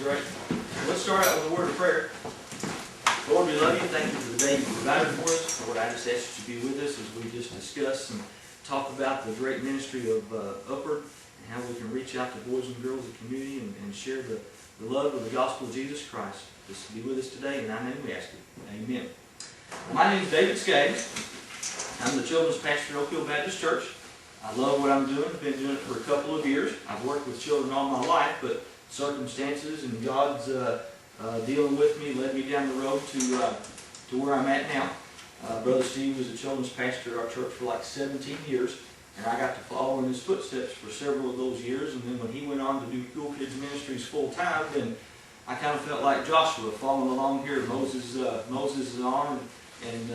Great. Let's start out with a word of prayer. Lord, we love you. Thank you for the day you provided for us. Lord, I just ask you to be with us as we just discuss and talk about the great ministry of Upward and how we can reach out to boys and girls in the community and share the love of the gospel of Jesus Christ. Just be with us today. In our name we ask you. Amen. My name is David Skaggs. I'm the children's pastor at Oak Hill Baptist Church. I love what I'm doing. I've been doing it for a couple of years. I've worked with children all my life, but circumstances and God's dealing with me led me down the road to where I'm at now. Brother Steve was a children's pastor at our church for like 17 years, and I got to follow in his footsteps for several of those years. And then when he went on to do Cool Kids Ministries full time, then I kind of felt like Joshua following along here. Moses is on, and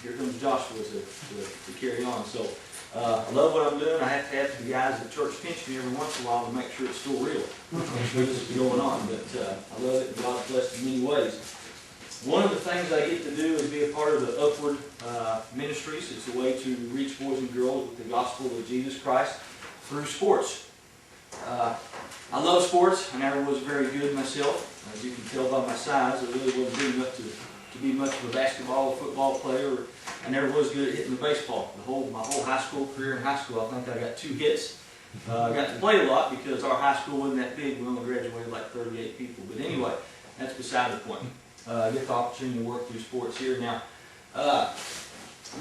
here comes Joshua to carry on. So I love what I'm doing. I have to have the guys at church pinch me every once in a while to make sure it's still real. Make sure this is going on. But I love it, and God's blessed in many ways. One of the things I get to do is be a part of the Upward Ministries. It's a way to reach boys and girls with the gospel of Jesus Christ through sports. I love sports. I never was very good myself. As you can tell by my size, I really wasn't good enough to be much of a basketball or football player. I never was good at hitting the baseball. My whole high school career in high school, I think I got 2 hits. I got to play a lot because our high school wasn't that big. We only graduated like 38 people. But anyway, that's beside the point. I get the opportunity to work through sports here. Now, I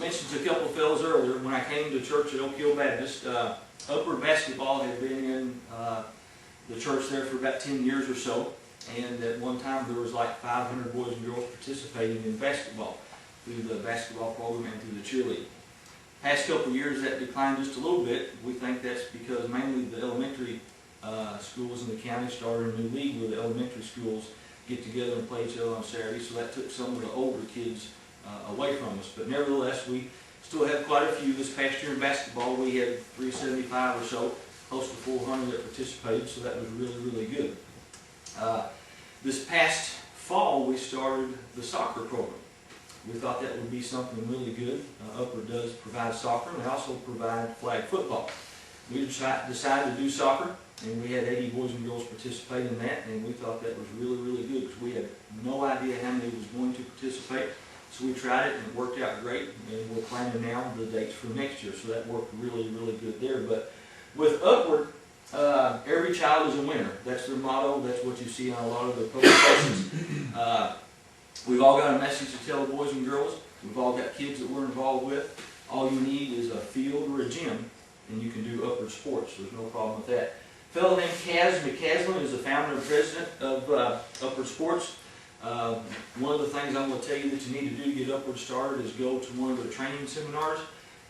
mentioned to a couple of fellows earlier, when I came to church at Oak Hill Baptist, Upward Basketball had been in the church there for about 10 years or so. And at one time there was like 500 boys and girls participating in basketball through the basketball program and through the cheerleading. Past couple of years that declined just a little bit. We think that's because mainly the elementary schools in the county started a new league where the elementary schools get together and play each other on Saturdays, so that took some of the older kids away from us. But nevertheless, we still have quite a few. This past year in basketball, we had 375 or so, close to 400 that participated, so that was really, really good. This past fall, we started the soccer program. We thought that would be something really good. Upward does provide soccer, and they also provide flag football. We decided to do soccer, and we had 80 boys and girls participate in that, and we thought that was really, really good because we had no idea how many was going to participate. So we tried it, and it worked out great, and we're planning now the dates for next year, so that worked really, really good there. But with Upward, every child is a winner. That's their motto. That's what you see on a lot of the publications. We've all got a message to tell the boys and girls. We've all got kids that we're involved with. All you need is a field or a gym, and you can do Upward sports. There's no problem with that. A fellow named Kaz McCaslin is the founder and president of Upward Sports. One of the things I'm going to tell you that you need to do to get Upward started is go to one of their training seminars.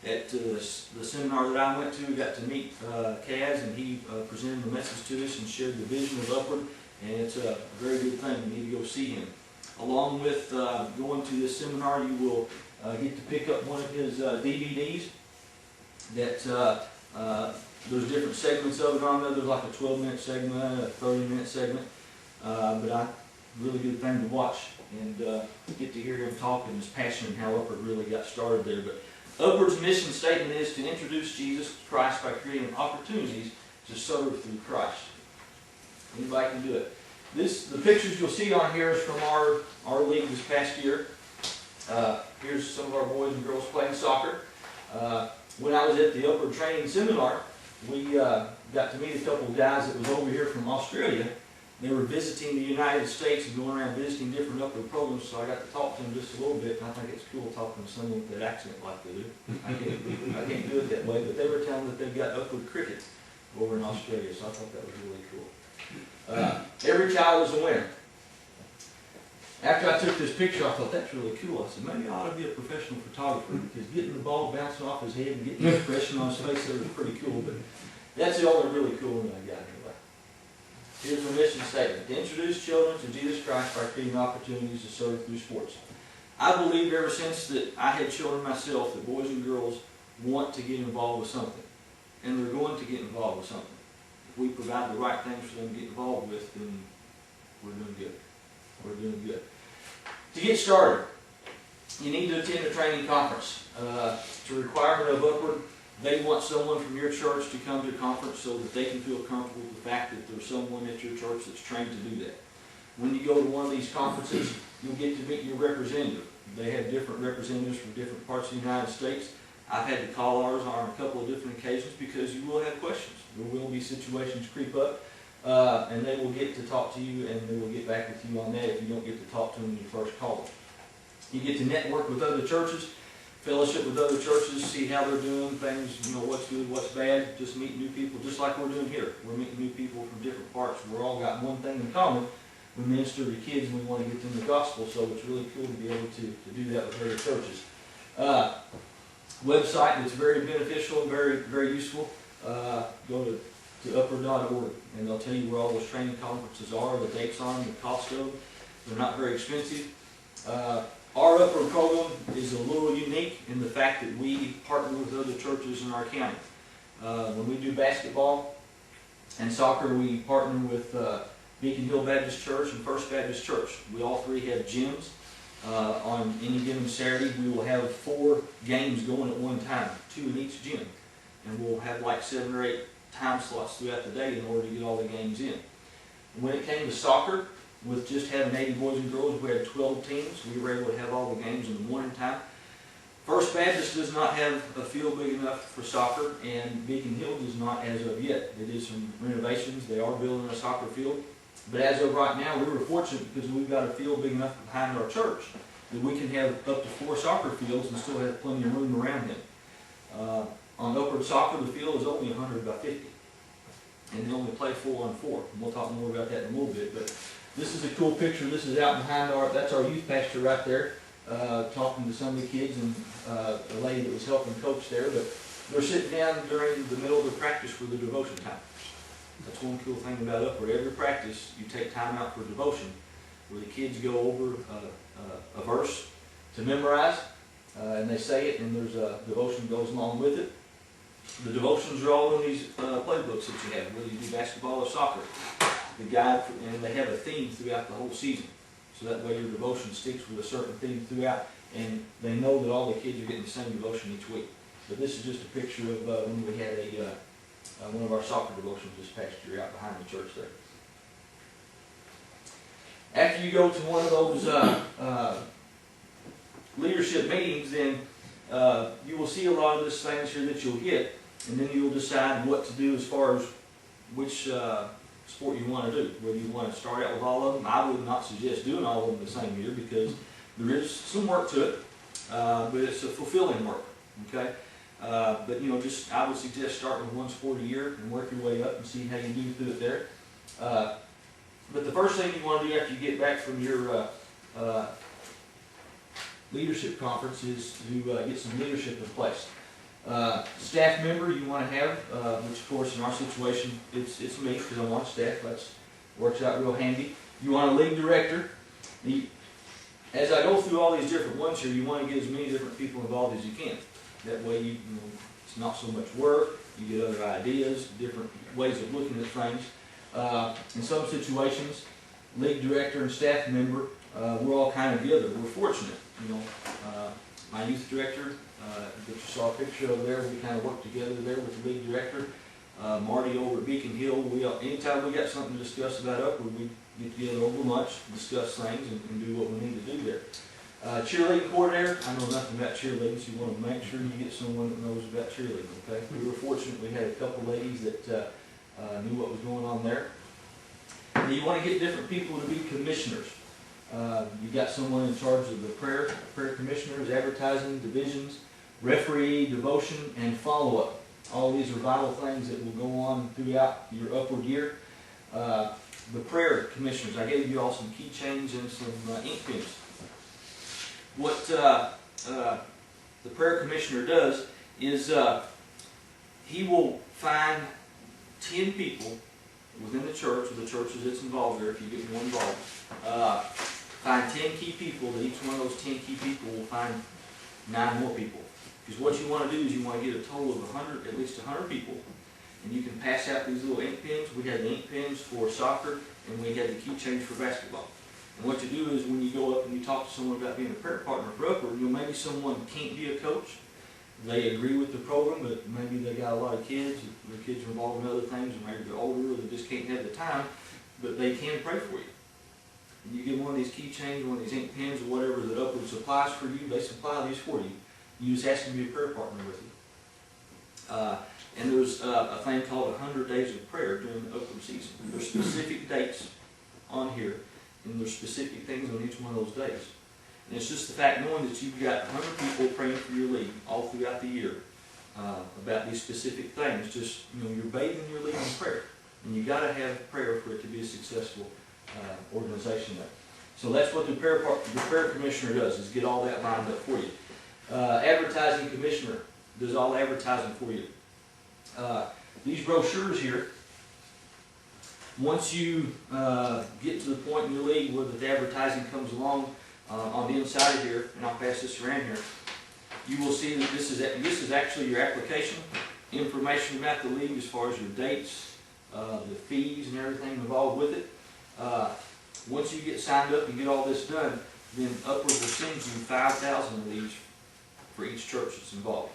At the seminar that I went to, we got to meet Kaz, and he presented the message to us and shared the vision of Upward, and it's a very good thing. You need to go see him. Along with going to this seminar, you will get to pick up one of his DVDs that there's different segments of it on there. There's like a 12-minute segment, a 30-minute segment, but a really good thing to watch and get to hear him talk and his passion and how Upward really got started there. But Upward's mission statement is to introduce Jesus Christ by creating opportunities to serve through Christ. Anybody can do it. The pictures you'll see on here is from our league this past year. Here's some of our boys and girls playing soccer. When I was at the Upward Training Seminar, we got to meet a couple of guys that was over here from Australia. They were visiting the United States and going around visiting different Upward programs, so I got to talk to them just a little bit, and I think it's cool talking to someone with that accent like they do. I can't do it that way, but they were telling that they've got Upward cricket over in Australia, so I thought that was really cool. Every child is a winner. After I took this picture, I thought, that's really cool. I said, maybe I ought to be a professional photographer, because getting the ball bouncing off his head and getting the expression on his face there was pretty cool, but that's the only really cool one I got anyway. Here's the mission statement: to introduce children to Jesus Christ by creating opportunities to serve through sports. I believe ever since that I had children myself that boys and girls want to get involved with something, and they're going to get involved with something. If we provide the right things for them to get involved with, then we're doing good. We're doing good. To get started, you need to attend a training conference. It's a requirement of Upward. They want someone from your church to come to a conference so that they can feel comfortable with the fact that there's someone at your church that's trained to do that. when you go to one of these conferences, you'll get to meet your representative. They have different representatives from different parts of the United States. I've had to call ours on a couple of different occasions because you will have questions. There will be situations creep up, and they will get to talk to you, and they will get back with you on that if you don't get to talk to them when you first call them. You get to network with other churches, fellowship with other churches, see how they're doing things, you know, what's good, what's bad, just meet new people, just like we're doing here. We're meeting new people from different parts. We're all got one thing in common. We minister to kids and we want to get them the gospel, so it's really cool to be able to do that with other churches. Website that's very beneficial and very useful. Go to upper.org and they'll tell you where all those training conferences are, the dates on them, the cost of them. They're not very expensive. Our upper program is a little unique in the fact that we partner with other churches in our county. When we do basketball and soccer, we partner with Beacon Hill Baptist Church and First Baptist Church. We all three have gyms. On any given Saturday, we will have 4 games going at one time, 2 in each gym. And we'll have like 7 or 8 time slots throughout the day in order to get all the games in. And when it came to soccer, with just having 80 boys and girls, we had 12 teams. We were able to have all the games in the morning time. First Baptist does not have a field big enough for soccer, and Beacon Hill does not as of yet. They did some renovations. They are building a soccer field. But as of right now, we were fortunate because we've got a field big enough behind our church that we can have up to 4 soccer fields and still have plenty of room around them. On upward soccer, the field is only 100 by 50. And they only play 4-on-4. And we'll talk more about that in a little bit. But this is a cool picture. This is out behind that's our youth pastor right there, talking to some of the kids and a lady that was helping coach there. But they're sitting down during the middle of the practice for the devotion time. That's one cool thing about Upward. Every practice, you take time out for devotion, where the kids go over a verse to memorize, and they say it, and there's a devotion that goes along with it. The devotions are all in these playbooks that you have, whether you do basketball or soccer. The guide, and they have a theme throughout the whole season, so that way your devotion sticks with a certain theme throughout, and they know that all the kids are getting the same devotion each week. But this is just a picture of when we had one of our soccer devotions this past year out behind the church there. After you go to one of those leadership meetings, then you will see a lot of these things here that you'll hit, and then you'll decide what to do as far as which sport you want to do. Whether you want to start out with all of them. I would not suggest doing all of them the same year because there is some work to it, but it's a fulfilling work. Okay. But you know, I would suggest starting with one sport a year and work your way up and see how you do through it there. But the first thing you want to do after you get back from your leadership conference is to get some leadership in place. Staff member you want to have, which of course in our situation it's me because I'm on staff. That works out real handy. You want a league director. As I go through all these different ones here, you want to get as many different people involved as you can. That way, you know, it's not so much work. You get other ideas, different ways of looking at things. In some situations, league director and staff member, we're all kind of together. We're fortunate, you know. My youth director that you saw a picture of there, we kind of work together there with the league director. Marty over at Beacon Hill. Anytime we got something to discuss about Upward, we get together over lunch, discuss things, and do what we need to do there. Cheerleading coordinator, I know nothing about cheerleading, so you want to make sure you get someone that knows about cheerleading, okay? We were fortunate we had a couple ladies that knew what was going on there. And you want to get different people to be commissioners. You got someone in charge of the prayer commissioners, advertising, divisions, referee, devotion, and follow-up. All these are vital things that will go on throughout your Upward year. The prayer commissioners, I gave you all some keychains and some ink pens. What the prayer commissioner does is he will find 10 people within the church, or the churches that's involved there, if you get more involved, find 10 key people, that each one of those 10 key people will find 9 more people. Because what you want to do is you want to get a total of 100, at least 100 people, and you can pass out these little ink pens. We had the ink pens for soccer, and we had the keychains for basketball. And what you do is when you go up and you talk to someone about being a prayer partner for Upward, you know, maybe someone can't be a coach. They agree with the program, but maybe they got a lot of kids, their kids are involved in other things, or maybe they're older, or they just can't have the time, but they can pray for you. and you get one of these keychains, one of these ink pens, or whatever that Upward supplies for you, they supply these for you. You just ask them to be a prayer partner with you. And there's a thing called 100 Days of Prayer during the Upward season. There's specific dates on here, and there's specific things on each one of those days. And it's just the fact knowing that you've got 100 people praying for your league all throughout the year about these specific things. Just, you're bathing your league in prayer. And you've got to have prayer for it to be a successful organization there. So that's what the prayer commissioner does, is get all that lined up for you. Advertising commissioner does all advertising for you. These brochures here, once you get to the point in your league where the advertising comes along on the inside of here, and I'll pass this around here, you will see that this is actually your application, information about the league as far as your dates, the fees and everything involved with it. Once you get signed up and get all this done, then Upward will send you 5,000 of these for each church that's involved.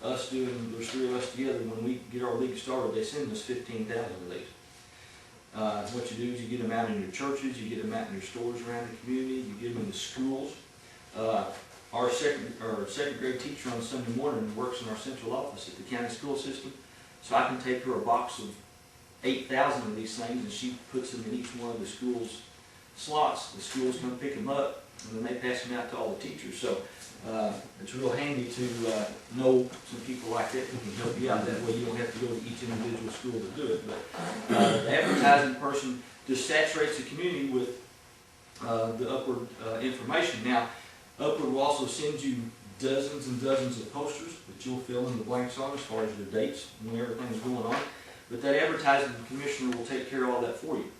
There's 3 of us together, when we get our league started, they send us 15,000 of these. What you do is you get them out in your churches, you get them out in your stores around the community, you get them in the schools. Our second grade teacher on Sunday morning works in our central office at the county school system, so I can take her a box of 8,000 of these things, and she puts them in each one of the school's slots. The schools come pick them up, and then they pass them out to all the teachers. So it's real handy to know some people like that who can help you out. That way you don't have to go to each individual school to do it. But the advertising person just saturates the community with the Upward information. Now, Upward will also send you dozens and dozens of posters that you'll fill in the blanks on as far as your dates and when everything's going on. But that advertising commissioner will take care of all that for you.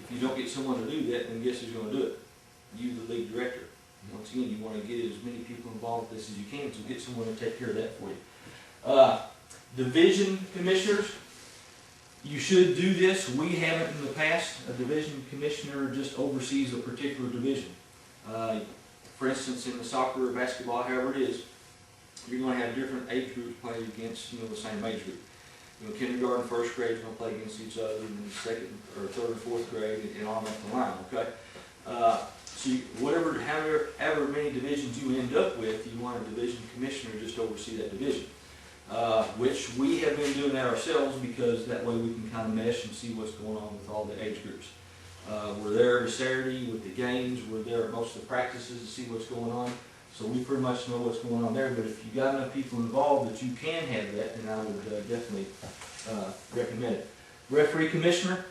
If you don't get someone to do that, then guess who's going to do it? You, the league director. Once again, you want to get as many people involved with this as you can, so get someone to take care of that for you. Division commissioners, you should do this. We haven't in the past. A division commissioner just oversees a particular division. For instance, in the soccer or basketball, however it is, you're going to have different age groups playing against the same age group. Kindergarten, first grade is going to play against each other, and then second or third or fourth grade, and on up the line. Okay. So however many divisions you end up with, you want a division commissioner just to oversee that division. Which we have been doing that ourselves, because that way we can kind of mesh and see what's going on with all the age groups. We're there every Saturday with the games. We're there at most of the practices to see what's going on. So we pretty much know what's going on there. But if you've got enough people involved that you can have that, then I would definitely recommend it. Referee commissioner,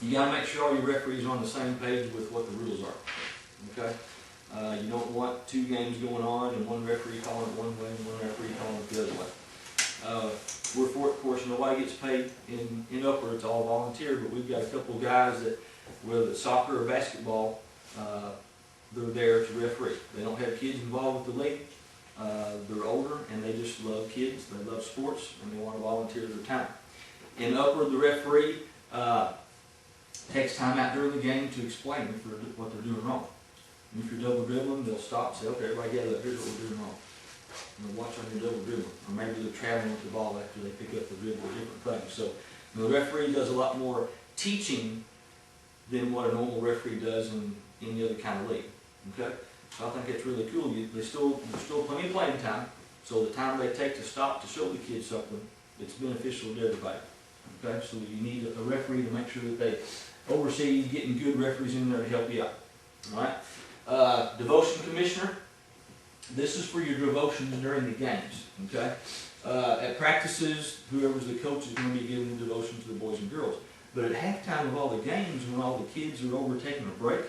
you got to make sure all your referees are on the same page with what the rules are. Okay? You don't want 2 games going on and one referee calling it one way and one referee calling it the other way. We're for it, of course, nobody gets paid in Upward. It's all volunteer, but we've got a couple of guys that, whether it's soccer or basketball, they're there to referee. They don't have kids involved with the league. They're older and they just love kids. They love sports and they want to volunteer their time. In Upward, the referee takes time out during the game to explain what they're doing wrong. And if you're double dribbling, they'll stop and say, "Okay, everybody gather up. Here's what we're doing wrong." And they'll watch on your double dribbling. Or maybe they're traveling with the ball after they pick up the dribble or different things. So the referee does a lot more teaching than what a normal referee does in any other kind of league. Okay? So I think that's really cool. There's still plenty of playing time, so the time they take to stop to show the kids something, it's beneficial to everybody. Okay? So you need a referee to make sure that they oversee getting good referees in there to help you out. Alright? Devotion commissioner, this is for your devotions during the games. Okay? At practices, whoever's the coach is going to be giving the devotion to the boys and girls. But at halftime of all the games, when all the kids are over taking a break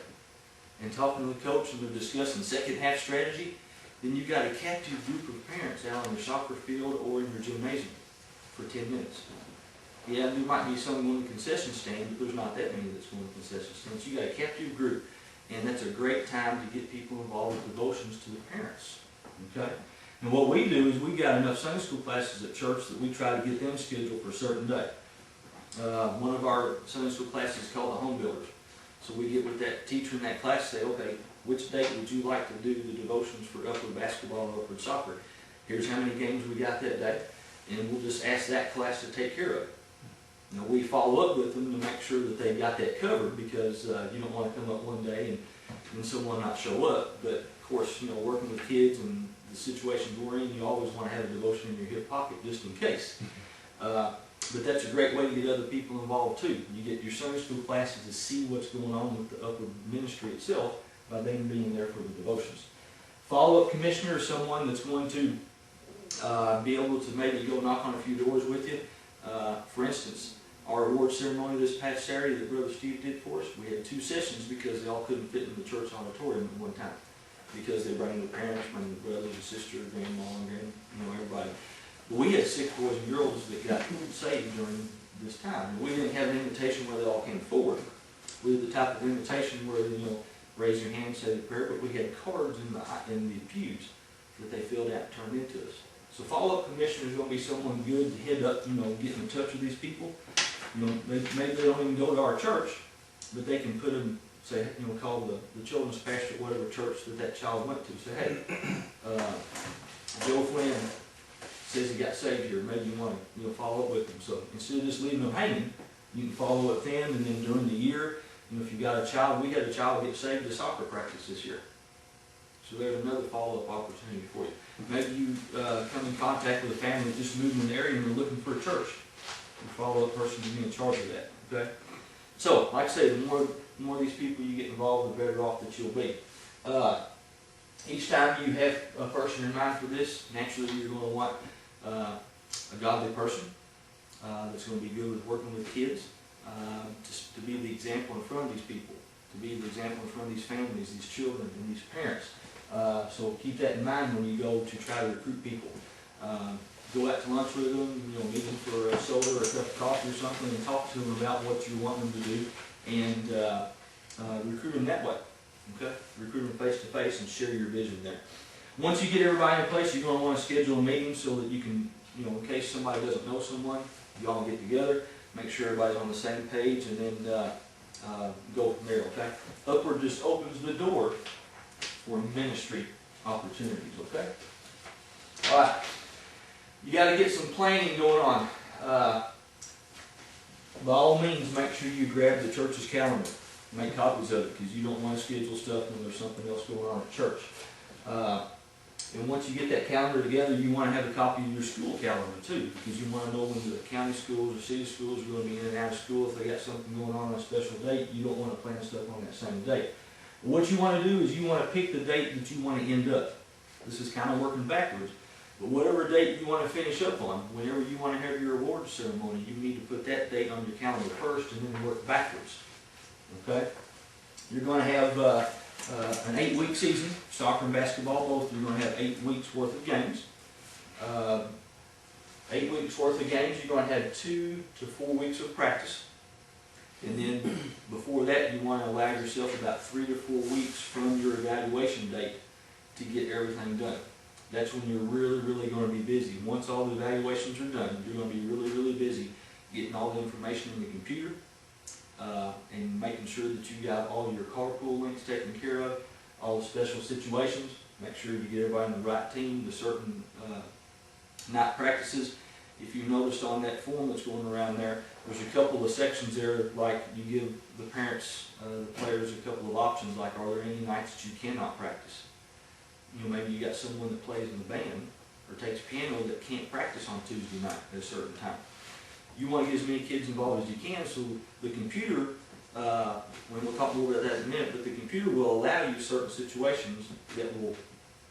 and talking to the coach and they're discussing second half strategy, then you've got a captive group of parents out on your soccer field or in your gymnasium for 10 minutes. Yeah, there might be some on the concession stand, but there's not that many that's going to the concession stand. So you've got a captive group, and that's a great time to get people involved with devotions to the parents. Okay? And what we do is we've got enough Sunday school classes at church that we try to get them scheduled for a certain day. One of our Sunday school classes is called the Home Builders. So we get with that teacher in that class and say, "Okay, which date would you like to do the devotions for Upward basketball and Upward soccer? Here's how many games we got that day." And we'll just ask that class to take care of it. we follow up with them to make sure that they've got that covered, because you don't want to come up one day and someone not show up. But of course, working with kids and the situations we're in, you always want to have a devotion in your hip pocket just in case. But that's a great way to get other people involved too. You get your Sunday school classes to see what's going on with the upward ministry itself by them being there for the devotions. Follow-up commissioner is someone that's going to be able to maybe go knock on a few doors with you. For instance, our award ceremony this past Saturday that Brother Steve did for us, we had 2 sessions because they all couldn't fit in the church auditorium at one time. Because they bring their parents, bring their brothers and sisters, grandma and everybody. But we had 6 boys and girls that got saved during this time. We didn't have an invitation where they all came forward. We had the type of invitation where raise your hand, say the prayer, but we had cards in the pews that they filled out and turned into us. So follow-up commissioner is going to be someone good to head up, get in touch with these people. Maybe they don't even go to our church, but they can put them, say, call the children's pastor at whatever church that child went to. Say, hey, Joe Flynn says he got saved here. Maybe you want to follow up with them. So instead of just leaving them hanging, you can follow up with them, and then during the year, if you got a child, we had a child get saved at soccer practice this year. So there's another follow-up opportunity for you. Maybe you come in contact with a family that just moved in the area and they're looking for a church. The follow-up person will be in charge of that. Okay. So, like I say, the more of these people you get involved, the better off that you'll be. Each time you have a person in mind for this, naturally you're going to want a godly person that's going to be good with working with kids, just to be the example in front of these people, to be the example in front of these families, these children, and these parents. So keep that in mind when you go to try to recruit people. Go out to lunch with them, meet them for a soda or a cup of coffee or something, and talk to them about what you want them to do, and recruit them that way. Okay? Recruit them face to face and share your vision there. Once you get everybody in place, you're going to want to schedule a meeting so that you can, in case somebody doesn't know someone, you all get together, make sure everybody's on the same page, and then go from there. Okay? Upward just opens the door for ministry opportunities. Okay? All right. You got to get some planning going on. By all means, make sure you grab the church's calendar. Make copies of it, because you don't want to schedule stuff when there's something else going on at church. And once you get that calendar together, you want to have a copy of your school calendar too, because you want to know when the county schools or city schools are going to be in and out of school. If they got something going on a special date, you don't want to plan stuff on that same date. But what you want to do is you want to pick the date that you want to end up. This is kind of working backwards. But whatever date you want to finish up on, whenever you want to have your awards ceremony, you need to put that date on your calendar first and then work backwards. Okay? You're going to have an 8-week season, soccer and basketball both. You're going to have 8 weeks worth of games. 8 weeks worth of games, you're going to have 2 to 4 weeks of practice. And then before that, you want to allow yourself about 3 to 4 weeks from your evaluation date to get everything done. That's when you're really, really going to be busy. Once all the evaluations are done, you're going to be really, really busy getting all the information in the computer and making sure that you got all your carpool links taken care of, all the special situations. Make sure you get everybody on the right team, the certain night practices. If you noticed on that form that's going around there, there's a couple of sections there, like you give the parents, the players, a couple of options, like are there any nights that you cannot practice? Maybe you got someone that plays in the band or takes piano that can't practice on Tuesday night at a certain time. You want to get as many kids involved as you can, so the computer, we'll talk more about that in a minute, but the computer will allow you certain situations that will,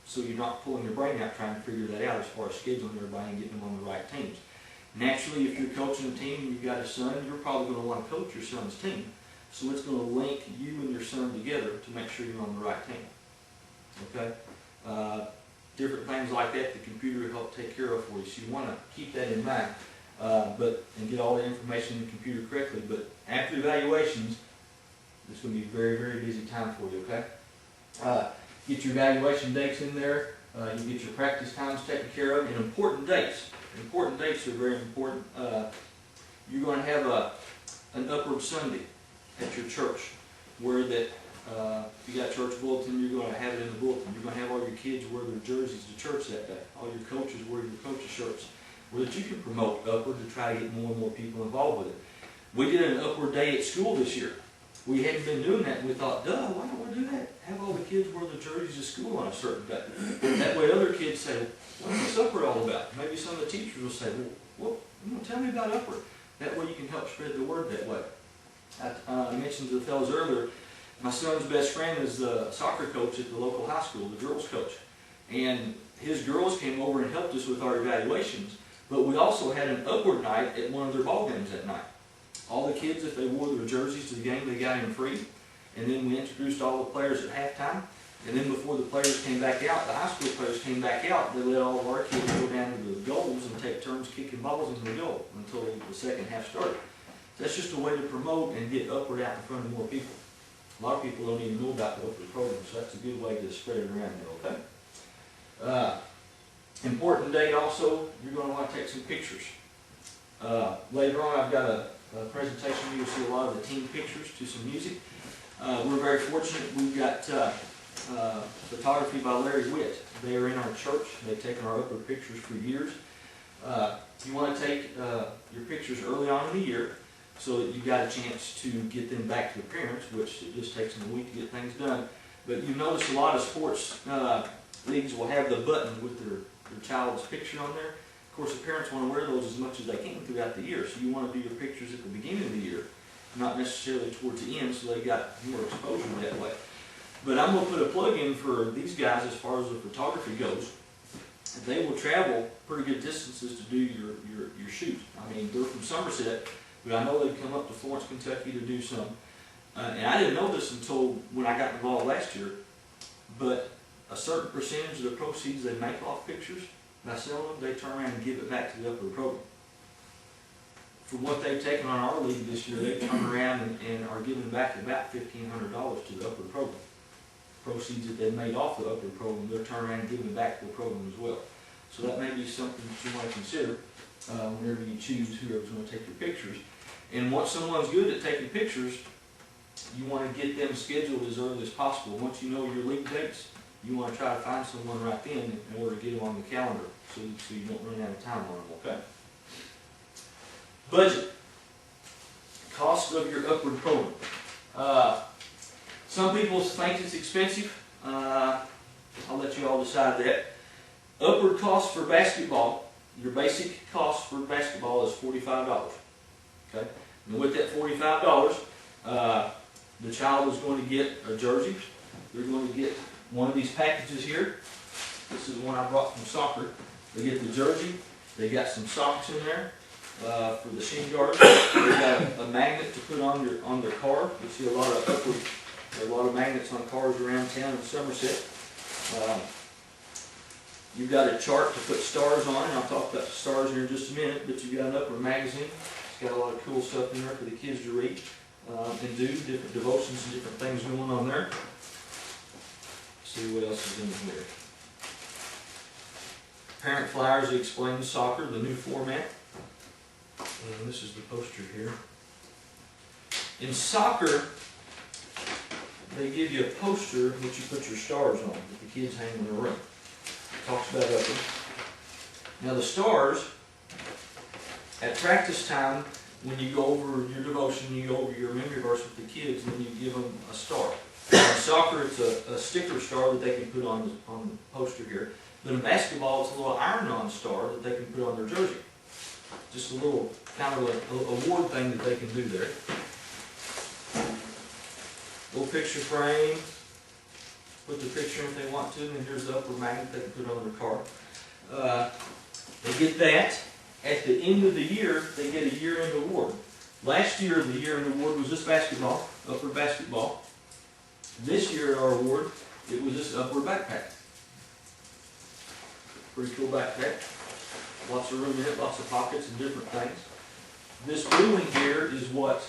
so you're not pulling your brain out trying to figure that out as far as scheduling everybody and getting them on the right teams. Naturally, if you're coaching a team and you've got a son, you're probably going to want to coach your son's team. So it's going to link you and your son together to make sure you're on the right team. Okay? Different things like that the computer will help take care of for you. So you want to keep that in mind and get all the information in the computer correctly. But after evaluations, it's going to be a very, very busy time for you. Okay? Get your evaluation dates in there. You get your practice times taken care of, and important dates. Important dates are very important. You're going to have an Upward Sunday at your church, where that if you got church bulletin, you're going to have it in the bulletin. You're going to have all your kids wear their jerseys to church that day. All your coaches wear your coaches shirts, where that you can promote Upward to try to get more and more people involved with it. We did an upward day at school this year. We hadn't been doing that, and we thought, duh, why don't we do that? Have all the kids wear the jerseys to school on a certain day. That way other kids say, what's this upward all about? Maybe some of the teachers will say, well, tell me about upward. That way you can help spread the word that way. I mentioned to the fellows earlier, my son's best friend is the soccer coach at the local high school, the girls coach. And his girls came over and helped us with our evaluations, but we also had an upward night at one of their ball games that night. All the kids, if they wore their jerseys to the game, they got in free. And then we introduced all the players at halftime. And then before the players came back out, the high school players came back out, they let all of our kids go down to the goals and take turns kicking balls into the goal until the second half started. That's just a way to promote and get upward out in front of more people. A lot of people don't even know about the upward program, so that's a good way to spread it around there, okay? Important day also, you're going to want to take some pictures. Later on, I've got a presentation. You'll see a lot of the team pictures to some music. We're very fortunate. We've got photography by Larry Witt. They are in our church. They've taken our upward pictures for years. You want to take your pictures early on in the year so that you've got a chance to get them back to the parents, which it just takes them a week to get things done. But you notice a lot of sports leagues will have the button with their child's picture on there. Of course, the parents want to wear those as much as they can throughout the year, so you want to do your pictures at the beginning of the year, not necessarily towards the end, so they got more exposure that way. But I'm going to put a plug in for these guys as far as the photography goes. They will travel pretty good distances to do your shoot. I mean, they're from Somerset, but I know they've come up to Florence, Kentucky to do some. And I didn't know this until when I got involved last year, but a certain percentage of the proceeds they make off pictures, by selling them, they turn around and give it back to the upward program. For what they've taken on our league this year, they've turned around and are giving back about $1,500 to the upward program. Proceeds that they made off the upward program, they're turning around and giving back to the program as well. So that may be something that you might consider whenever you choose whoever's going to take your pictures. And once someone's good at taking pictures, you want to get them scheduled as early as possible. Once you know your league dates, you want to try to find someone right then in order to get them on the calendar so you don't run out of time on them, okay? Budget. Cost of your upward program. Some people think it's expensive. I'll let you all decide that. Upward cost for basketball, your basic cost for basketball is $45. Okay? And with that $45, the child is going to get a jersey. They're going to get one of these packages here. This is the one I brought from soccer. They get the jersey. They got some socks in there for the shin guards. They got a magnet to put on their car. You see a lot of magnets on cars around town in Somerset. You've got a chart to put stars on, and I'll talk about the stars here in just a minute. But you've got an upward magazine. It's got a lot of cool stuff in there for the kids to read and do different devotions and different things going on there. See what else is in here. Parent flyers that explain soccer, the new format. And this is the poster here. In soccer, they give you a poster that you put your stars on that the kids hang in their room. It talks about upward. Now the stars, at practice time, when you go over your devotion, you go over your memory verse with the kids, and then you give them a star. In soccer, it's a sticker star that they can put on the poster here. But in basketball, it's a little iron-on star that they can put on their jersey. Just a little kind of a award thing that they can do there. Little picture frame. Put the picture in if they want to, and here's the upward magnet they can put on their car. They get that. At the end of the year, they get a year-end award. Last year, the year-end award was this basketball, upward basketball. This year, our award, it was this upward backpack. Pretty cool backpack. Lots of room in it, lots of pockets and different things. This blue one here is what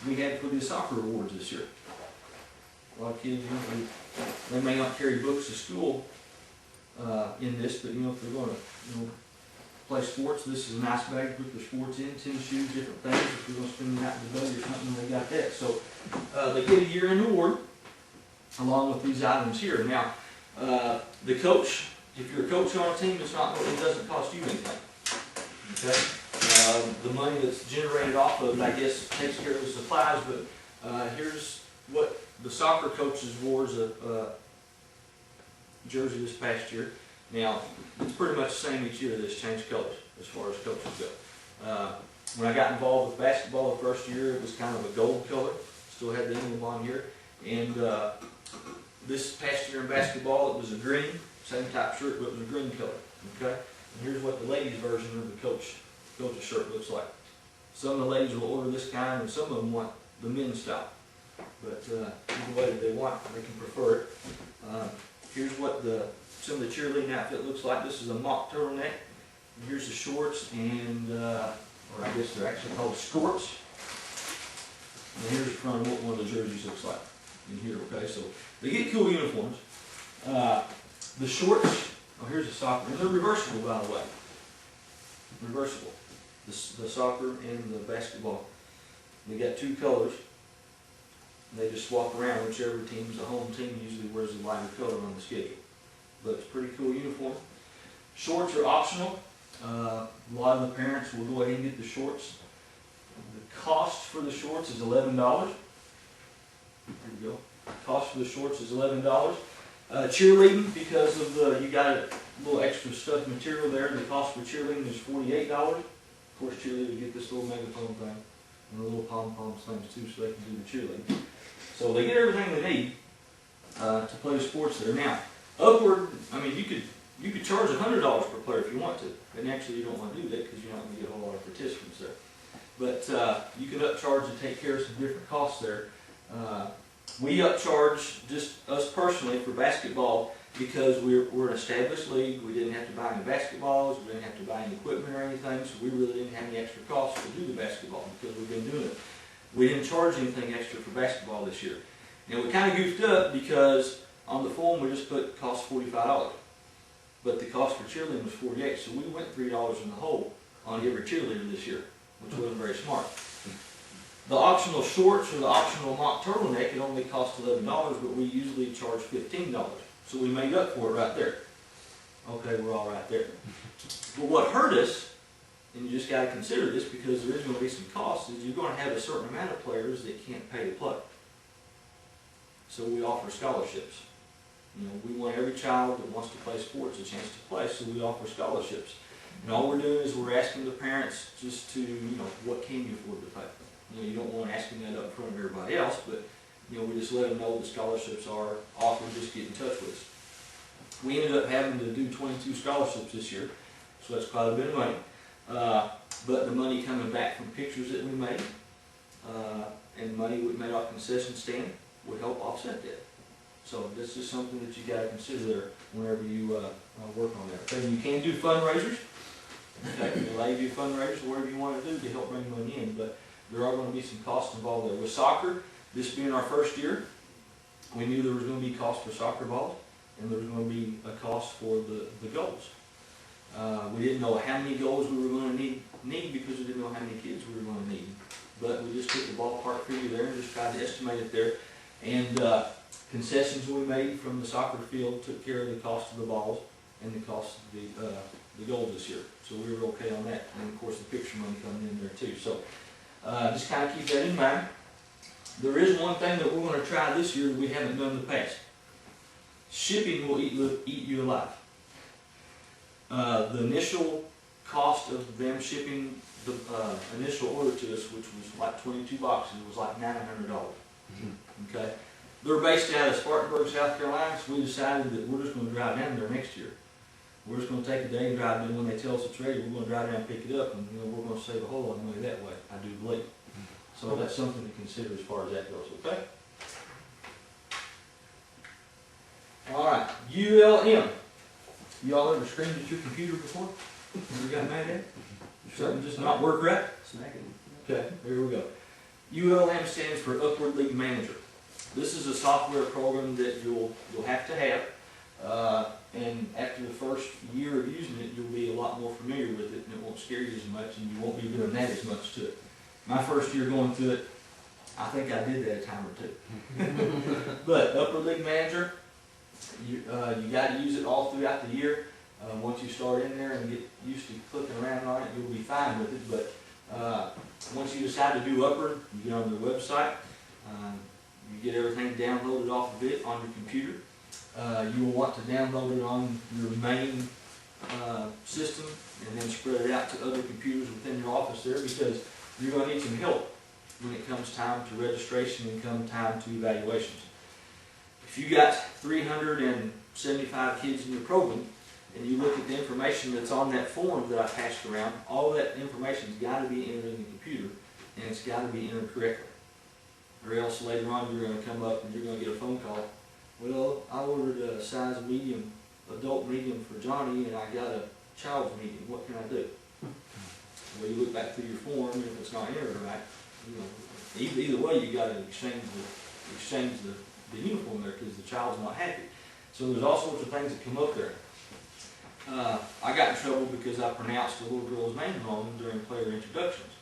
we had for the soccer awards this year. A lot of kids, they may not carry books to school in this, but if they're going to play sports, this is a nice bag to put their sports in, tennis shoes, different things. If you're going to spend the night in the boat or something, they got that. So they get a year-end award along with these items here. Now, the coach, if you're a coach on a team, it doesn't cost you anything. Okay? The money that's generated off of it, I guess, takes care of the supplies, but here's what the soccer coaches wore as a jersey this past year. Now, it's pretty much the same each year. That's changed colors as far as coaches go. When I got involved with basketball the first year, it was kind of a gold color. Still had the emblem on here. And this past year in basketball, it was a green, same type shirt, but it was a green color. Okay. And here's what the ladies' version of the coach's shirt looks like. Some of the ladies will order this kind, and some of them want the men's style. But either way that they want, they can prefer it. Here's what some of the cheerleading outfit looks like. This is a mock turtleneck. And here's the shorts, and or I guess they're actually called skirts. And here's the front of what one of the jerseys looks like in here. Okay, so they get cool uniforms. The shorts. Oh, here's the soccer, and they're reversible, by the way. Reversible. The soccer and the basketball. They got two colors. They just swap around. Whichever team's the home team usually wears a lighter color on the schedule. But it's a pretty cool uniform. Shorts are optional. A lot of the parents will go ahead and get the shorts. The cost for the shorts is $11. There you go. The cost for the shorts is $11. Cheerleading, because of you got a little extra stuff material there. The cost for cheerleading is $48. Of course, cheerleaders get this little megaphone thing and the little pom-pom things too, so they can do the cheerleading. So they get everything they need to play the sports there. Now, upward, I mean, you could charge $100 per player if you want to, and actually you don't want to do that because you're not going to get a whole lot of participants there. But you can upcharge to take care of some different costs there. We upcharge just us personally for basketball because we're an established league. We didn't have to buy any basketballs, we didn't have to buy any equipment or anything, so we really didn't have any extra costs to do the basketball because we've been doing it. We didn't charge anything extra for basketball this year. Now we kind of goofed up because on the form we just put cost $45, but the cost for cheerleading was $48, so we went $3 in the hole on every cheerleader this year, which wasn't very smart. The optional shorts or the optional mock turtleneck, it only costs $11, but we usually charge $15. So we made up for it right there. Okay, we're all right there. But what hurt us, and you just got to consider this because there is going to be some costs, is you're going to have a certain amount of players that can't pay to play. So we offer scholarships. You know, we want every child that wants to play sports a chance to play, so we offer scholarships. And all we're doing is we're asking the parents just to, what can you afford to pay? You don't want to ask them that up in front of everybody else, but we just let them know the scholarships are offered, just get in touch with us. We ended up having to do 22 scholarships this year, so that's quite a bit of money. But the money coming back from pictures that we made, and money we made off concession stand would help offset that. So this is something that you got to consider there whenever you work on that. Okay, you can do fundraisers. Okay, we allow you to do fundraisers, whatever you want to do to help bring money in, but there are going to be some costs involved there. With soccer, this being our first year, we knew there was going to be costs for soccer balls, and there was going to be a cost for the goals. We didn't know how many goals we were going to need because we didn't know how many kids we were going to need. But we just took the ballpark figure there and just tried to estimate it there. And concessions we made from the soccer field took care of the cost of the balls and the cost of the goals this year. So we were okay on that. And of course the picture money coming in there too. So just kind of keep that in mind. There is one thing that we're going to try this year that we haven't done in the past. Shipping will eat you alive. The initial cost of them shipping the initial order to us, which was like 22 boxes, was like $900. Okay, they're based out of Spartanburg, South Carolina, so we decided that we're just going to drive down there next year. We're just going to take a day and drive, and when they tell us it's ready, we're going to drive down and pick it up, and we're going to save a whole lot of money that way, I do believe. So that's something to consider as far as that goes, okay? Alright, ULM. You all ever screamed at your computer before? Ever got mad at it? Something just not work right? Okay, here we go. ULM stands for Upward League Manager. This is a software program that you'll have to have. And after the first year of using it, you'll be a lot more familiar with it, and it won't scare you as much, and you won't be doing that as much to it. My first year going through it, I think I did that a time or two. But Upper League Manager, you got to use it all throughout the year. Once you start in there and get used to clicking around on it, you'll be fine with it. But once you decide to do Upward, you get on their website, you get everything downloaded off of it on your computer. You will want to download it on your main system and then spread it out to other computers within your office there, because you're going to need some help when it comes time to registration and come time to evaluations. If you got 375 kids in your program and you look at the information that's on that form that I passed around, all that information's got to be entered in the computer, and it's got to be entered correctly. Or else later on you're going to come up and you're going to get a phone call. Well, I ordered a size medium, adult medium for Johnny, and I got a child's medium. What can I do? Well, you look back through your form, and if it's not entered right, either way, you got to exchange the uniform there, because the child's not happy. So there's all sorts of things that come up there. I got in trouble because I pronounced a little girl's name wrong during player introductions.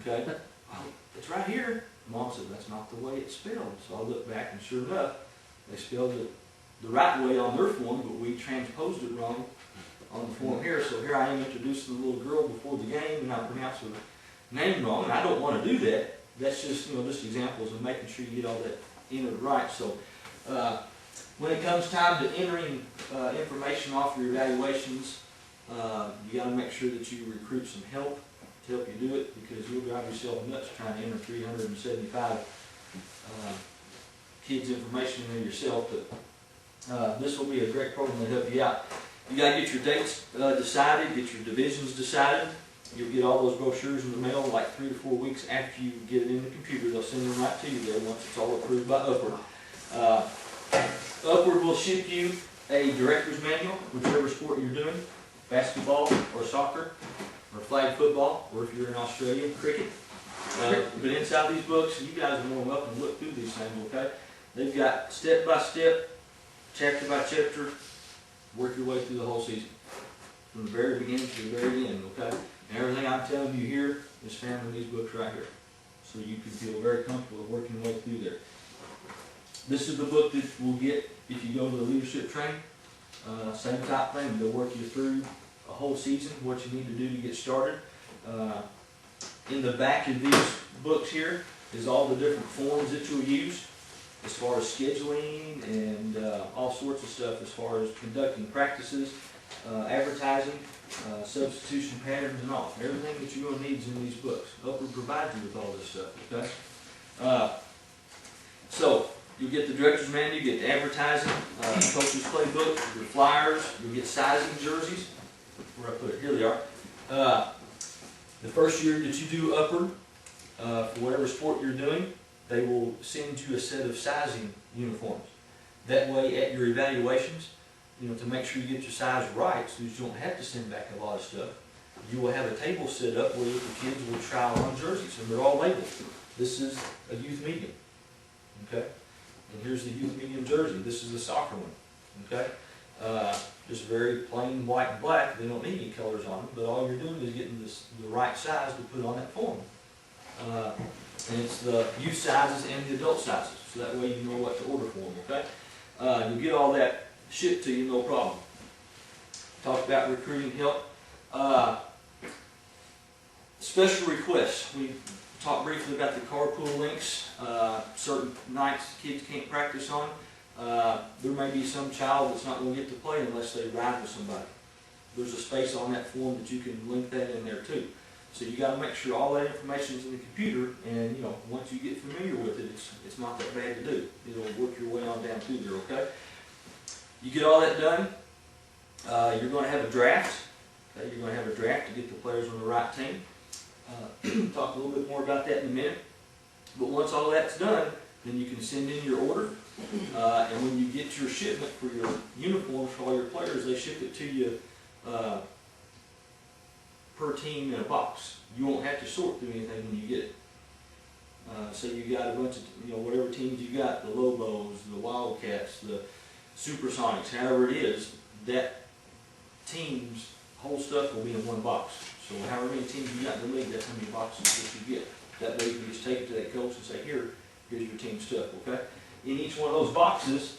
Okay, oh, it's right here. Mom said that's not the way it's spelled. So I looked back, and sure enough, they spelled it the right way on their form, but we transposed it wrong on the form here. So here I am introducing the little girl before the game, and I pronounced her name wrong, and I don't want to do that. That's just, just examples of making sure you get all that entered right. So when it comes time to entering information off your evaluations, you got to make sure that you recruit some help to help you do it, because you'll drive yourself nuts trying to enter 375 kids' information in there yourself. But this will be a great program to help you out. You got to get your dates decided, get your divisions decided. You'll get all those brochures in the mail like 3 to 4 weeks after you get it in the computer. They'll send them right to you there once it's all approved by Upward. Upward will ship you a director's manual, whichever sport you're doing, basketball or soccer or flag football, or if you're in Australia, cricket. But inside these books, you guys are more than welcome to look through these things, okay? They've got step by step, chapter by chapter, work your way through the whole season. From the very beginning to the very end, okay? And everything I'm telling you here is found in these books right here. So you can feel very comfortable working your way through there. This is the book that we'll get if you go to the leadership training. Same type thing. They'll work you through a whole season, what you need to do to get started. In the back of these books here is all the different forms that you'll use as far as scheduling and all sorts of stuff as far as conducting practices, advertising, substitution patterns and all. Everything that you're going to need is in these books. Upward provides you with all this stuff, okay? So, you'll get the director's manual, you get the advertising, coach's playbook, your flyers, you'll get sizing jerseys. Where I put it, here they are. The first year that you do Upward, for whatever sport you're doing, they will send you a set of sizing uniforms. That way at your evaluations, to make sure you get your size right so that you don't have to send back a lot of stuff, you will have a table set up where the kids will try on jerseys, and they're all labeled. This is a youth medium, okay? And here's the youth medium jersey. This is the soccer one, okay? Just very plain white and black. They don't need any colors on them, but all you're doing is getting the right size to put on that form. And it's the youth sizes and the adult sizes, so that way you know what to order for them, okay? You'll get all that shipped to you, no problem. Talked about recruiting help. Special requests. We talked briefly about the carpool links. Certain nights kids can't practice on. There may be some child that's not going to get to play unless they ride with somebody. There's a space on that form that you can link that in there too. So you got to make sure all that information is in the computer, and once you get familiar with it, it's not that bad to do. It'll work your way on down through there, okay? You get all that done, you're going to have a draft. Okay? You're going to have a draft to get the players on the right team. Talk a little bit more about that in a minute. But once all that's done, then you can send in your order. And when you get your shipment for your uniforms for all your players, they ship it to you per team in a box. You won't have to sort through anything when you get it. So you got a bunch of, whatever teams you got, the Lobos, the Wildcats, the Supersonics, however it is, that team's whole stuff will be in one box. So however many teams you got in the league, that's how many boxes that you get. That way you can just take it to that coach and say, here's your team stuff, okay? In each one of those boxes,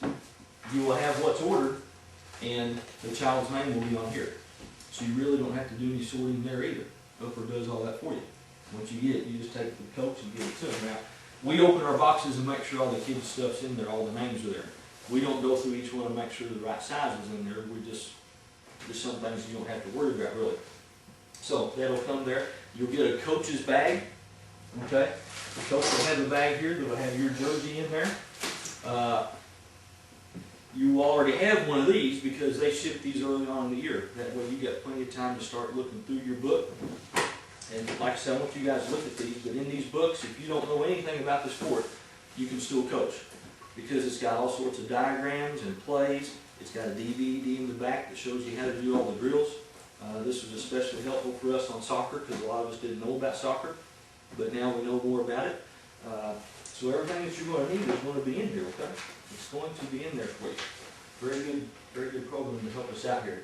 you will have what's ordered and the child's name will be on here. So you really don't have to do any sorting there either. Upper does all that for you. Once you get it, you just take the coach and give it to them. Now, we open our boxes and make sure all the kids' stuff's in there, all the names are there. We don't go through each one and make sure the right size is in there. There's some things you don't have to worry about really. So that'll come there. You'll get a coach's bag. Okay? The coach will have the bag here that will have your jersey in there. You already have one of these because they ship these early on in the year. That way you got plenty of time to start looking through your book. And like I said, I want you guys to look at these, but in these books, if you don't know anything about the sport, you can still coach. Because it's got all sorts of diagrams and plays. It's got a DVD in the back that shows you how to do all the drills. This was especially helpful for us on soccer because a lot of us didn't know about soccer, but now we know more about it. So everything that you're going to need is going to be in here, okay? It's going to be in there for you. Very good program to help us out here.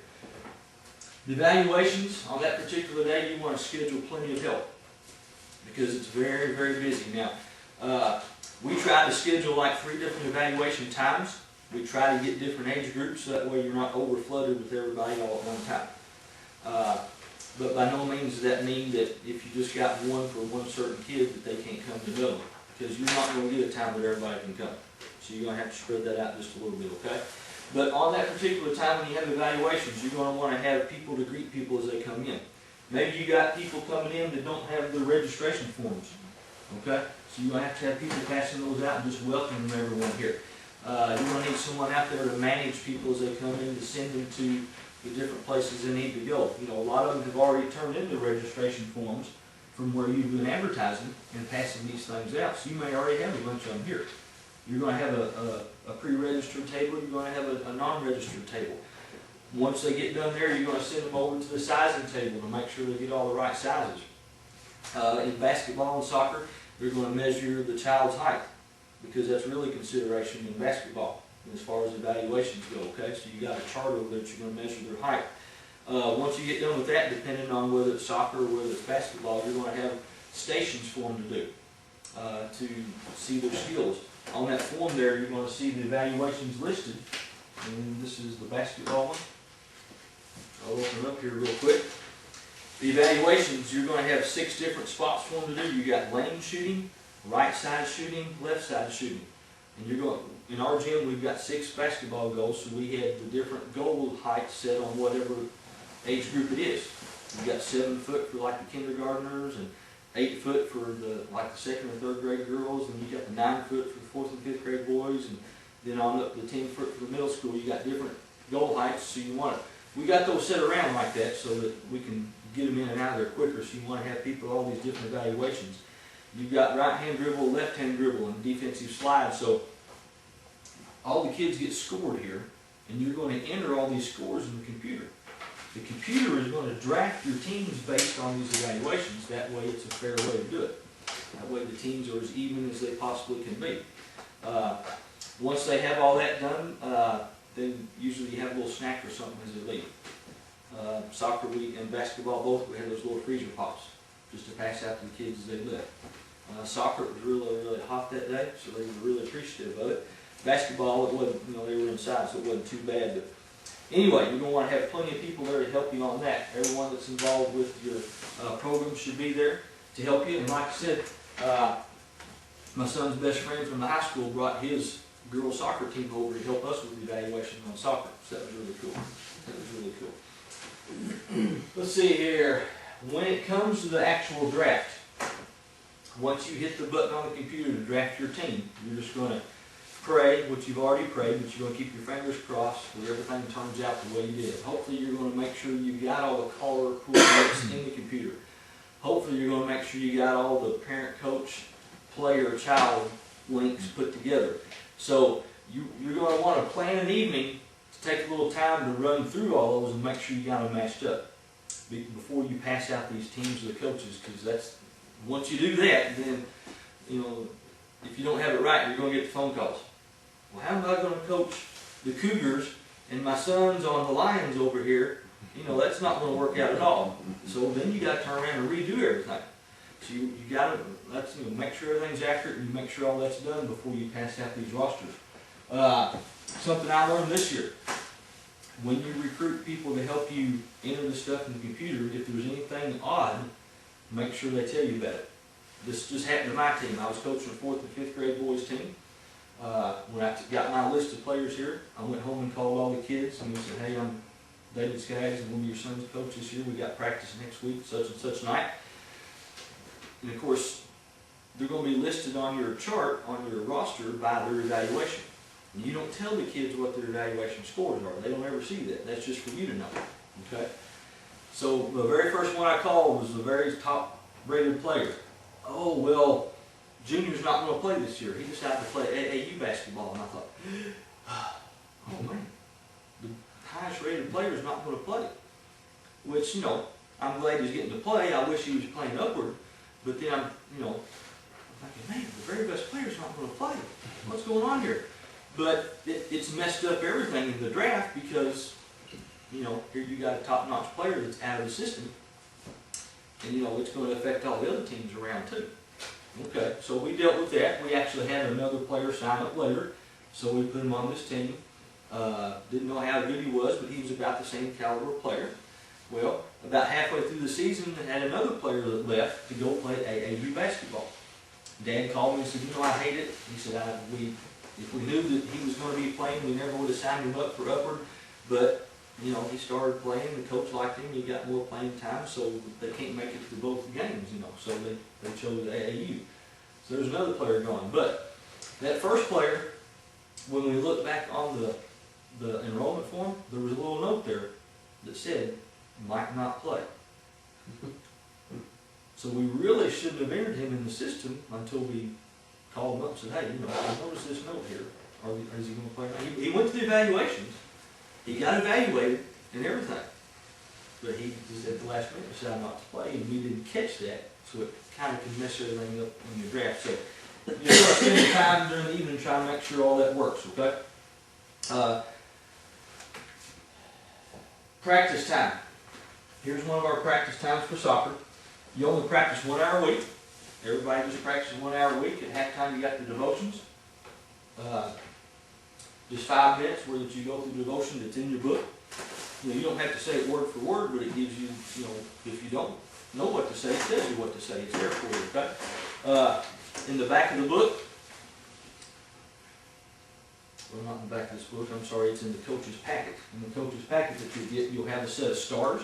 The evaluations, on that particular day, you want to schedule plenty of help because it's very busy. Now, we try to schedule like 3 different evaluation times. We try to get different age groups so that way you're not over-flooded with everybody all at one time. But by no means does that mean that if you just got one for one certain kid that they can't come to another, because you're not going to get a time that everybody can come. So you're going to have to spread that out just a little bit, okay? But on that particular time when you have evaluations, you're going to want to have people to greet people as they come in. Maybe you got people coming in that don't have the registration forms, okay? So you're going to have people passing those out and just welcoming everyone here. You're going to need someone out there to manage people as they come in, to send them to the different places they need to go. You know, a lot of them have already turned in the registration forms from where you've been advertising and passing these things out. So you may already have a bunch of them here. You're going to have a pre-registered table, you're going to have a non-registered table. Once they get done there, you're going to send them over to the sizing table to make sure they get all the right sizes. In basketball and soccer, they're going to measure the child's height because that's really consideration in basketball as far as evaluations go, okay? So you got a chart over there that you're going to measure their height. Once you get done with that, depending on whether it's soccer or whether it's basketball, you're going to have stations for them to do to see their skills. On that form there, you're going to see the evaluations listed, and this is the basketball one. I'll open it up here real quick. The evaluations, you're going to have 6 different spots for them to do. You got lane shooting, right side shooting, left side shooting. And you're going, in our gym, we've got 6 basketball goals, so we had the different goal heights set on whatever age group it is. You've got 7 foot for like the kindergartners, and 8 foot for the like the 2nd or 3rd grade girls, and you got the 9 foot for the 4th and 5th grade boys, and then on up to the 10 foot for the middle school. You got different goal heights, so you want it. We got those set around like that so that we can get them in and out of there quicker. So you want to have people all these different evaluations. You've got right hand dribble, left hand dribble, and defensive slide. So all the kids get scored here, and you're going to enter all these scores in the computer. The computer is going to draft your teams based on these evaluations. That way it's a fair way to do it. That way the teams are as even as they possibly can be. Once they have all that done, then usually you have a little snack or something as they leave. Soccer and basketball both, we had those little freezer pops just to pass out to the kids as they left. Soccer, it was really hot that day, so they were really appreciative of it. Basketball, it wasn't, you know, they were inside, so it wasn't too bad. But anyway, you're going to want to have plenty of people there to help you on that. Everyone that's involved with your program should be there to help you. And like I said, my son's best friend from the high school brought his girls soccer team over to help us with the evaluation on soccer. So that was really cool. That was really cool. Let's see here. When it comes to the actual draft, once you hit the button on the computer to draft your team, you're just going to pray, which you've already prayed, but you're going to keep your fingers crossed that everything turns out the way you did. Hopefully you're going to make sure you've got all the color coordinates in the computer. Hopefully you're going to make sure you got all the parent, coach, player, child links put together. So you're going to want to plan an evening to take a little time to run through all those and make sure you got them matched up before you pass out these teams to the coaches, because that's, once you do that, then, you know, if you don't have it right, you're going to get the phone calls. Well, how am I going to coach the Cougars and my son's on the Lions over here? You know, that's not going to work out at all. So then you got to turn around and redo everything. So you got to make sure everything's accurate, and you make sure all that's done before you pass out these rosters. Something I learned this year. when you recruit people to help you enter the stuff in the computer, if there's anything odd, make sure they tell you about it. This just happened to my team. I was coaching a 4th and 5th grade boys team. When I got my list of players here, I went home and called all the kids and we said, hey, I'm David Skaggs and one of your son's coach this year. We got practice next week, such and such night. And of course, they're going to be listed on your chart, on your roster, by their evaluation. And you don't tell the kids what their evaluation scores are. They don't ever see that. That's just for you to know. Okay? So the very first one I called was the very top rated player. Oh, well, Junior's not going to play this year. He decided to play AAU basketball. And I thought, oh man, the highest rated player is not going to play. Which, you know, I'm glad he's getting to play. I wish he was playing upward. But then I'm thinking, man, the very best player's not going to play. What's going on here? But it's messed up everything in the draft because, you know, here you got a top-notch player that's out of the system. And, you know, it's going to affect all the other teams around too. Okay, so we dealt with that. We actually had another player sign up later, so we put him on this team. Didn't know how good he was, but he was about the same caliber player. Well, about halfway through the season, I had another player that left to go play AAU basketball. Dad called me and said, you know, I hate it. He said, if we knew that he was going to be playing, we never would have signed him up for upward. But, you know, he started playing, the coach liked him, he got more playing time, so they can't make it to both games, you know, so they chose AAU. So there's another player gone. But that first player, when we look back on the enrollment form, there was a little note there that said, might not play. So we really shouldn't have entered him in the system until we called him up and said, hey, you know, I noticed this note here. Is he going to play? He went to the evaluations. He got evaluated and everything. But he just at the last minute decided not to play, and we didn't catch that. So it kind of can mess everything up in your draft. So you start spending time during the evening trying to make sure all that works, okay? Practice time. Here's one of our practice times for soccer. You only practice 1 hour a week. Everybody just practices 1 hour a week. At halftime you got the devotions. Just 5 minutes where that you go through the devotion that's in your book. You know, you don't have to say it word for word, but it gives you, you know, if you don't know what to say, it tells you what to say. It's there for you, okay? In the back of the book, well, not in the back of this book, I'm sorry, it's in the coach's packet. In the coach's packet that you get, you'll have a set of stars.